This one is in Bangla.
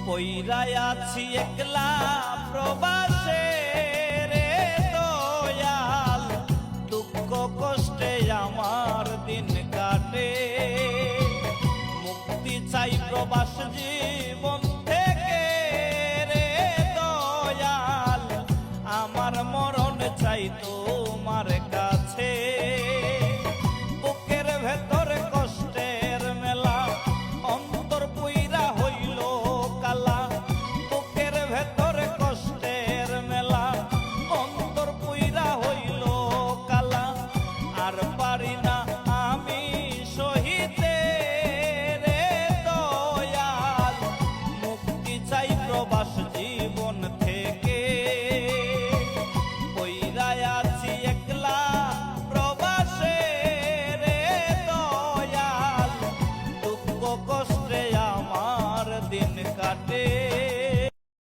পইরাই আছি একলা প্রবাসে রে দয়াল, দুঃখ কষ্টে আমার দিন কাটে। মুক্তি চাই প্রবাস জীবন থেকে রে দয়াল, আমার মরণ চাই তোমার কাছে। বুকের ভেতর কষ্টের মেলা, অন্তর পুইরা হইল কালা। বুকের ভেতর কষ্টের মেলা, অন্তর পুইরা হইল কালা। আর পারি না আমি সহিতে রে দয়াল, মুক্তি চাই প্রবাস জীবন থেকে। পইরাই আছি একলা প্রবাসে রে দয়াল, দুঃখ কষ্টে আমার দিন কাটে।